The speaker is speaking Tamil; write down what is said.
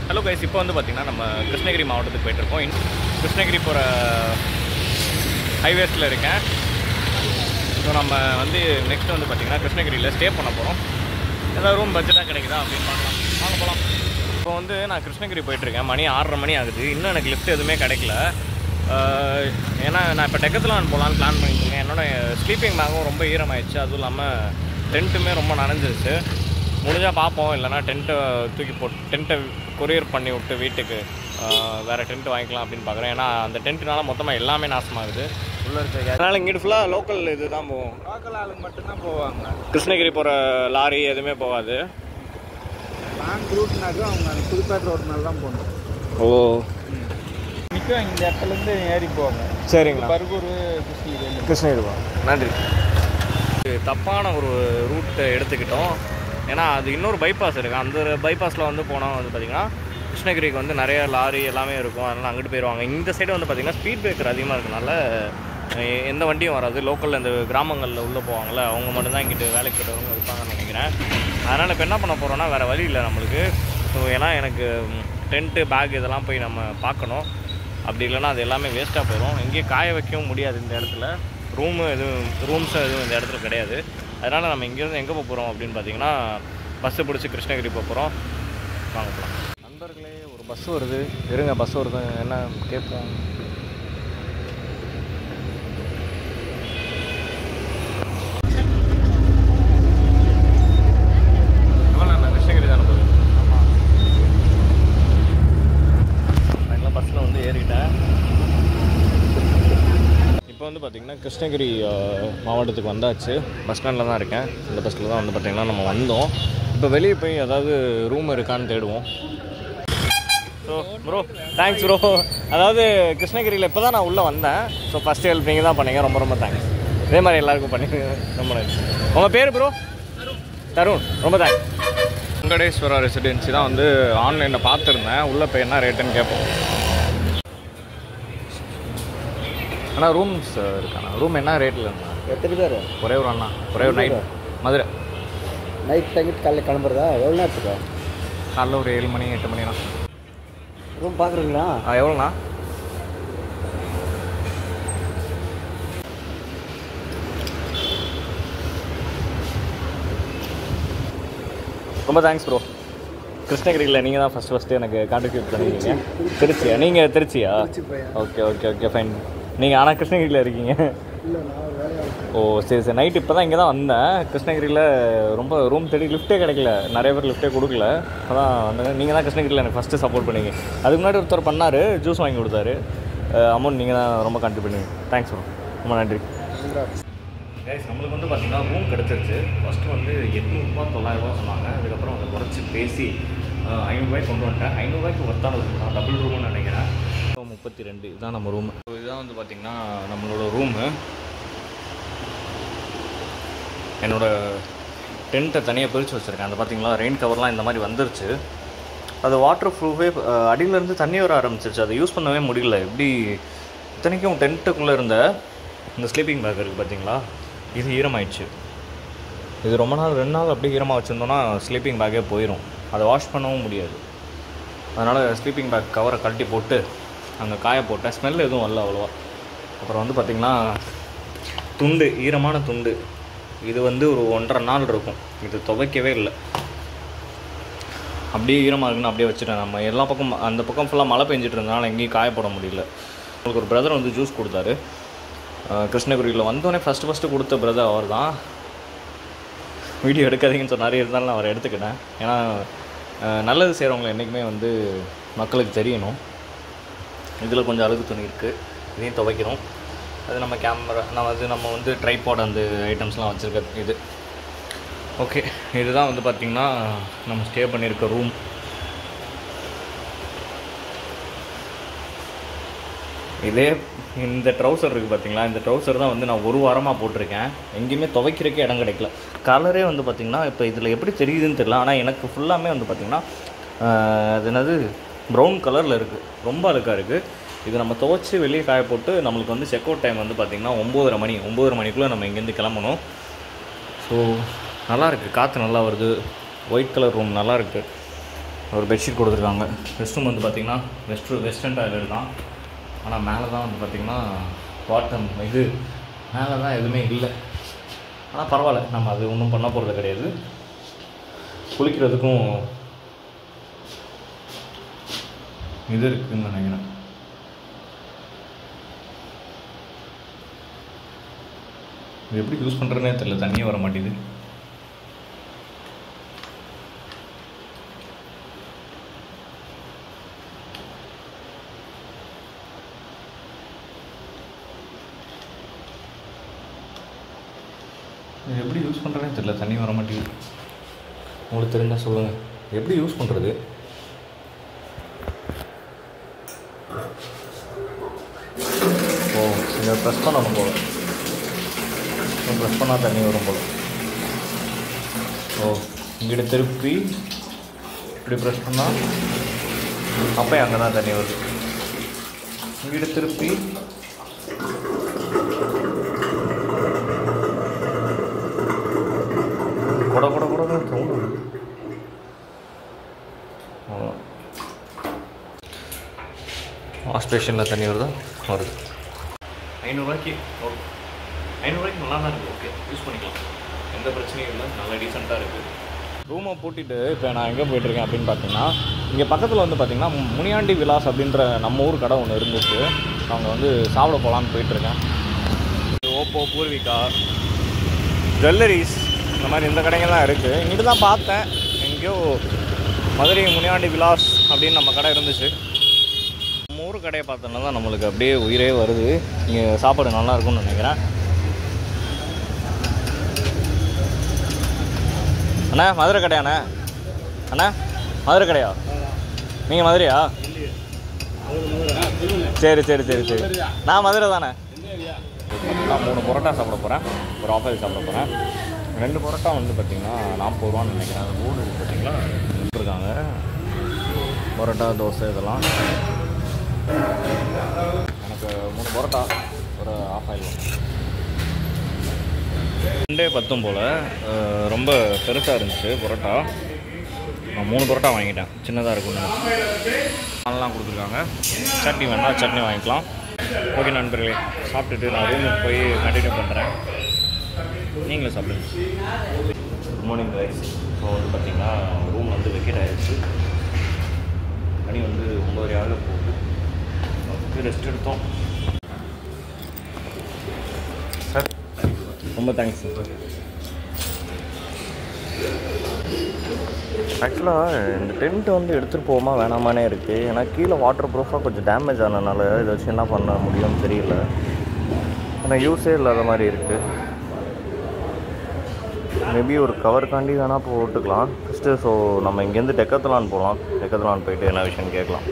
ஹலோ கைஸ், இப்போ வந்து பார்த்திங்கன்னா நம்ம கிருஷ்ணகிரி மாவட்டத்துக்கு போயிட்டுருக்கோம். கிருஷ்ணகிரி போகிற ஹைவேஸில் இருக்கேன். ஸோ நம்ம வந்து நெக்ஸ்ட் வந்து பார்த்திங்கன்னா கிருஷ்ணகிரியில் ஸ்டே பண்ண போகிறோம். ஏதாவது ரூம் பட்ஜெட்டாக கிடைக்குதா அப்படின்னு பார்க்கலாம். வாங்க போகலாம். இப்போ வந்து நான் கிருஷ்ணகிரி போயிட்டுருக்கேன். மணி 6:30 மணி ஆகுது. இன்னும் எனக்கு லிஃப்ட் எதுவுமே கிடைக்கல. ஏன்னா நான் இப்போ டெக்கத்லான் போகலான்னு பிளான் பண்ணிட்டுருக்கேன். என்னோடய ஸ்லீப்பிங் பேக்கும் ரொம்ப ஈரமாயிடுச்சு. அதுவும் இல்லாமல் டென்ட்டுமே ரொம்ப நனைஞ்சிருச்சு. முடிஞ்சால் பார்ப்போம், இல்லைனா டென்ட்டை தூக்கி போட்டு டென்ட்டை கொரியர் பண்ணி விட்டு வீட்டுக்கு வேறு டென்ட் வாங்கிக்கலாம் அப்படின்னு பார்க்குறேன். ஏன்னா அந்த டென்ட்டுனால மொத்தமாக எல்லாமே நாசமாகுது உள்ளே இருக்க. அதனால் இங்கிட்டு ஃபுல்லாக லோக்கல் இது தான் போவோம். லோக்கல் ஆளுங்க மட்டும்தான் போவாங்க. கிருஷ்ணகிரி போகிற லாரி எதுவுமே போகாது. லாங் ரூட்னாக்கும் அவங்க அந்த புதுப்பேட்டை ரோடு மேலே தான் போகணும். ஓ, நிற்கும் இந்த இடத்துலேருந்து ஏறி போவாங்க. சரிங்களா. பர்கூர் கிருஷ்ணகிரி போவாங்க. நன்றி. தப்பான ஒரு ரூட்டை எடுத்துக்கிட்டோம். ஏன்னா அது இன்னொரு பைபாஸ் இருக்குது. அந்த பைபாஸில் வந்து போனால் வந்து பார்த்திங்கன்னா கிருஷ்ணகிரிக்கு வந்து நிறைய லாரி எல்லாமே இருக்கும். அதனால் அங்கிட்டு போயிடுவாங்க. இந்த சைடு வந்து பார்த்திங்கன்னா ஸ்பீட் பிரேக்கர் அதிகமாக இருக்கனால எந்த வண்டியும் வராது. லோக்கலில் இந்த கிராமங்களில் உள்ளே போவாங்கள்ல, அவங்க மட்டும்தான் இங்கிட்டு வேலைக்கு போய்ட்டவங்க இருப்பாங்கன்னு நினைக்கிறேன். அதனால் இப்போ என்ன பண்ண போகிறோன்னா, வேறு வழி இல்லை நம்மளுக்கு. ஸோ ஏன்னா எனக்கு டென்ட்டு பேக் இதெல்லாம் போய் நம்ம பார்க்கணும். அப்படி இல்லைன்னா அது எல்லாமே வேஸ்ட்டாக போயிடும். எங்கேயும் காய வைக்கவும் முடியாது இந்த இடத்துல. ரூம்ஸும் எதுவும் இந்த இடத்துல கிடையாது. அதனால் நம்ம இங்கேருந்து எங்கே போக போகிறோம் அப்படின்னு பார்த்தீங்கன்னா, பஸ்ஸு பிடிச்சி கிருஷ்ணகிரி போக போகிறோம். வாங்க போகலாம். நண்பர்களே, ஒரு பஸ் வருது. இருங்க, பஸ் வருது, என்ன கேட்போம். கிருஷ்ணகிரி தானே போகுது. ஆமாம், அதெல்லாம் பஸ்ஸில் வந்து ஏறிட்டேன். இப்போ வந்து பார்த்திங்கன்னா கிருஷ்ணகிரி மாவட்டத்துக்கு வந்தாச்சு. பஸ் ஸ்டாண்டில் தான் இருக்கேன். இந்த பஸ்ஸில் தான் வந்து பார்த்திங்கன்னா நம்ம வந்தோம். இப்போ வெளியே போய் ஏதாவது ரூம் இருக்கான்னு தேடுவோம். So bro, thanks bro. அதாவது கிருஷ்ணகிரியில் இப்போ தான் நான் உள்ளே வந்தேன். ஸோ ஃபஸ்ட்டு ஹெல்ப் நீங்கள் தான் பண்ணீங்க. ரொம்ப ரொம்ப தேங்க்ஸ். இதே மாதிரி எல்லாருக்கும் பண்ணி ரொம்ப நன்றி. உங்கள் பேர் ப்ரோ? தருண். ரொம்ப தேங்க்ஸ். வெங்கடேஸ்வரா ரெசிடென்சி தான் வந்து ஆன்லைனில் பார்த்துருந்தேன். உள்ளே போய் என்ன ரேட்டுன்னு கேட்போம். ஆனால் ரூம்ஸ் இருக்காண்ணா. ரூம் என்ன ரேட்டில் இருந்தா? எத்தனை பேர்? ஒரே ஒரு அண்ணா, ஒரே ஒரு நைட். மதுரை நைட் தங்கிட்டு காலையில் கிளம்புறதா? எவ்வளோ நேரத்துக்கு? காலைல ஒரு 7 மணி 8 மணிண்ணா. ரூம் பார்க்குறீங்களா? எவ்வளோண்ணா? ரொம்ப தேங்க்ஸ் ப்ரோ. கிருஷ்ணகிரியில் நீங்கள் தான் ஃபஸ்ட்டு எனக்கு கான்ட்ரிபியூட் பண்ணியிருக்கீங்க. திருச்சியா? நீங்கள் திருச்சியா? Okay okay okay fine. நீங்கள் ஆனால் கிருஷ்ணகிரியில் இருக்கீங்க. ஓ சரி சரி. நைட் இப்போ தான் இங்கே தான் வந்தேன். கிருஷ்ணகிரியில் ரொம்ப ரூம் தேடி லிஃப்ட்டே கிடைக்கல. நிறைய பேர் லிஃப்ட்டே கொடுக்கல. அதான் வந்து நீங்கள் தான் கிருஷ்ணகிரியில் எனக்கு ஃபஸ்ட்டு சப்போர்ட் பண்ணீங்க. அதுக்கு முன்னாடி ஒருத்தர் பண்ணார், ஜூஸ் வாங்கி கொடுத்தாரு. அமௌண்ட் நீங்கள் தான் ரொம்ப கான்ட்ரிபியூட் பண்ணீங்க. தேங்க்ஸ் ப்ரோ, ரொம்ப நன்றி. கைஸ், நம்மளுக்கு வந்து பார்த்திங்கன்னா ரூம் கிடச்சிருச்சு. ஃபஸ்ட்டு வந்து 800 900 சொன்னாங்க. அதுக்கப்புறம் அதை குறைச்சி பேசி 500 கொண்டு வந்துட்டேன். 500 ஒர்த்தான ரூம் தான். டபுள் ரூம்னு நினைக்கிறேன். 32 இதுதான் நம்ம ரூமு. இதுதான் வந்து பார்த்திங்கன்னா நம்மளோட ரூமு. என்னோடய டென்ட்டை தனியாக பிரித்து வச்சுருக்கேன். அந்த பார்த்திங்களா, ரெயின் கவர்லாம் இந்த மாதிரி வந்துருச்சு. அது வாட்டர் ப்ரூஃபே அடியிலேருந்து தண்ணி வர ஆரம்பிச்சிருச்சு. அதை யூஸ் பண்ணவே முடியல. எப்படி இத்தனைக்கும் டென்ட்டுக்குள்ளே இருந்த இந்த ஸ்லீப்பிங் பேக் இருக்குது பார்த்திங்களா, இது ஈரமாயிடுச்சு. இது ரொம்ப நாள் 2 நாள் அப்படியே ஈரமாக வச்சுருந்தோன்னா ஸ்லீப்பிங் பேக்கே போயிடும். அதை வாஷ் பண்ணவும் முடியாது. அதனால் ஸ்லீப்பிங் பேக் கவரை கழட்டி போட்டு அங்கே காய போட்டேன். ஸ்மெல் எதுவும் வரல அவ்வளோவா. அப்புறம் வந்து பார்த்திங்கன்னா துண்டு, ஈரமான துண்டு, இது வந்து ஒரு 1.5 நாள் இருக்கும். இது துவைக்கவே இல்லை. அப்படியே ஈரமாக இருக்குன்னு அப்படியே வச்சுட்டேன். நம்ம எல்லா பக்கம் அந்த பக்கம் ஃபுல்லாக மழை பெஞ்சிட்டு இருந்தனால எங்கேயும் காய போட முடியல. உங்களுக்கு ஒரு பிரதர் வந்து ஜூஸ் கொடுத்தாரு. கிருஷ்ணகிரியில் வந்தோடனே ஃபஸ்ட்டு கொடுத்த பிரதர் அவர் தான். வீடியோ எடுக்காதீங்கன்னு சொன்னார். இருந்தாலும் நான் அவரை எடுத்துக்கிட்டேன். ஏன்னா நல்லது செய்கிறவங்களை என்றைக்குமே வந்து மக்களுக்கு தெரியணும். இதில் கொஞ்சம் அழுகு துணி இருக்குது, இதையும் துவைக்கணும். அது நம்ம கேமரா, நம்ம வந்து ட்ரைபாட் அந்த ஐட்டம்ஸ்லாம் வச்சுருக்க இது. ஓகே, இதுதான் வந்து பார்த்திங்கன்னா நம்ம ஸ்டே பண்ணியிருக்க ரூம். இதே இந்த ட்ரௌசர் இருக்குது பார்த்திங்களா, இந்த ட்ரௌசர் தான் வந்து நான் 1 வாரமாக போட்டிருக்கேன். எங்கேயுமே துவைக்கிறதுக்கே இடம் கிடைக்கல. கலரே வந்து பார்த்திங்கன்னா இப்போ இதில் எப்படி தெரியுதுன்னு தெரியல. ஆனால் எனக்கு ஃபுல்லாமே வந்து பார்த்திங்கன்னா அது என்னது ப்ரௌன் கலரில் இருக்குது. ரொம்ப அழுக்காக இருக்குது. இது நம்ம துவைச்சி வெளியே காய போட்டு நம்மளுக்கு வந்து செக் அவுட் டைம் வந்து பார்த்திங்கன்னா 9:30 மணிக்குள்ளே நம்ம இங்கேருந்து கிளம்பணும். ஸோ நல்லாயிருக்கு, காற்று நல்லா வருது. ஒயிட் கலர் ரூம் நல்லாயிருக்கு. ஒரு பெட்ஷீட் கொடுத்துருக்காங்க. ரெஸ்ட் ரூம் வந்து பார்த்திங்கன்னா வெஸ்டர்ன் டாய்லெட் தான். ஆனால் மேலே தான் வந்து பார்த்திங்கன்னா பாட்டம் இது மேலே தான் எதுவுமே இல்லை. ஆனால் பரவாயில்ல, நம்ம அது ஒன்றும் பண்ண போகிறது கிடையாது. குளிக்கிறதுக்கும் இது இருக்குதுன்னு நினைக்கிறேன். இது எப்படி யூஸ் பண்ணுறதுனே தெரியல, தண்ணியே வர மாட்டேங்குது. இது எப்படி யூஸ் பண்ணுறதுனே தெரியல, தண்ணி வர மாட்டேங்குது. உங்களுக்கு தெரிஞ்சால் சொல்லுங்கள், எப்படி யூஸ் பண்ணுறது? ஓ, இதை ப்ரெஸ் பண்ணணும் போல். ப்ரெஸ் பண்ணால் தண்ணி வரும் போல். ஓ, இங்கிட்ட திருப்பி இப்படி ப்ரெஸ் பண்ணால் அப்போ அங்கே தான் தண்ணி வருது. இங்கிட்ட திருப்பி கொட கொட கொட சவுண்டு வருது. வாஷ் ஸ்டேஷனில் தண்ணி வருது. 500 500 நல்லா தான் இருக்குது. ஓகே, யூஸ் பண்ணிக்கலாம், எந்த பிரச்சனையும் இல்லை, நல்லா டீசெண்டாக இருக்குது. ரூமை பூட்டிட்டு இப்போ நான் எங்கே போயிட்டுருக்கேன் அப்படின்னு பார்த்தீங்கன்னா, இங்கே பக்கத்தில் வந்து பார்த்திங்கன்னா முனியாண்டி விலாஸ் அப்படின்ற நம்ம ஊர் கடை ஒன்று இருந்துச்சு. அவங்க வந்து சாப்பிட போகலான்னு போயிட்டுருக்கேன். ஓப்போ, பூர்விகா, ஜுவல்லரிஸ், இந்த மாதிரி இந்த கடைங்கள்லாம் இருக்குது. இங்கிட்டு தான் பார்த்தேன், எங்கேயோ மதுரை முனியாண்டி விலாஸ் அப்படின்னு நம்ம கடை இருந்துச்சு. நம்ம ஊர் கடையை பார்த்தோன்னா தான் நம்மளுக்கு அப்படியே உயிரே வருது. இங்கே சாப்பாடு நல்லாயிருக்கும்னு நினைக்கிறேன். அண்ணா, மதுரை கடையாண்ணே? அண்ணா, மதுரை கடையா? நீங்கள் மதுரையா? சரி சரி சரி சரி, நான் மதுரை தானே. நான் 3 பரோட்டா சாப்பிட போகிறேன், ஒரு ஆஃபர் சாப்பிட போகிறேன். 2 பரோட்டா வந்து பார்த்திங்கன்னா 40 ரூபான்னு நினைக்கிறேன். அது போர்டு பார்த்திங்களா இருக்காங்க. பரோட்டா, தோசை இதெல்லாம். எனக்கு 3 பரோட்டா, ஒரு ஆஃப் ஆயில். 2 போல் ரொம்ப பெருசாக இருந்துச்சு பரோட்டா. நான் 3 பரோட்டா வாங்கிட்டேன், சின்னதாக இருக்குன்னு. அதெல்லாம் கொடுத்துருக்காங்க. சட்னி வேணால் சட்னி வாங்கிக்கலாம். ஓகே நண்பர்களே, சாப்பிட்டுட்டு நான் ரூமுக்கு போய் கண்டினியூ பண்ணுறேன். நீங்களும் சாப்பிடுங்க. Good morning guys. ஸோ வந்து பார்த்திங்கன்னா ரூம் வந்து வெக்கேட் ஆகிடுச்சு. மணி வந்து 9:30 ஆக போகுது. ரெஸ்ட் எடுத்தோம். சார் ரொம்ப தேங்க்ஸ் சார். ஆக்சுவலாக இந்த டென்ட் வந்து எடுத்துகிட்டு போகாமல் வேணாமானே இருக்குது. ஏன்னா கீழே வாட்டர் ப்ரூஃபாக கொஞ்சம் டேமேஜ் ஆனதுனால இதை வச்சு என்ன பண்ண முடியும்னு தெரியல. ஆனால் யூஸே இல்லாத மாதிரி இருக்குது. மேபி ஒரு கவருக்காண்டி வேணால் போட்டுக்கலாம் ஃபஸ்ட்டு. ஸோ நம்ம இங்கேருந்து டெக்கத்லான் போகலாம். டெக்கத்லான் போயிட்டு என்ன விஷயம்னு கேட்கலாம்.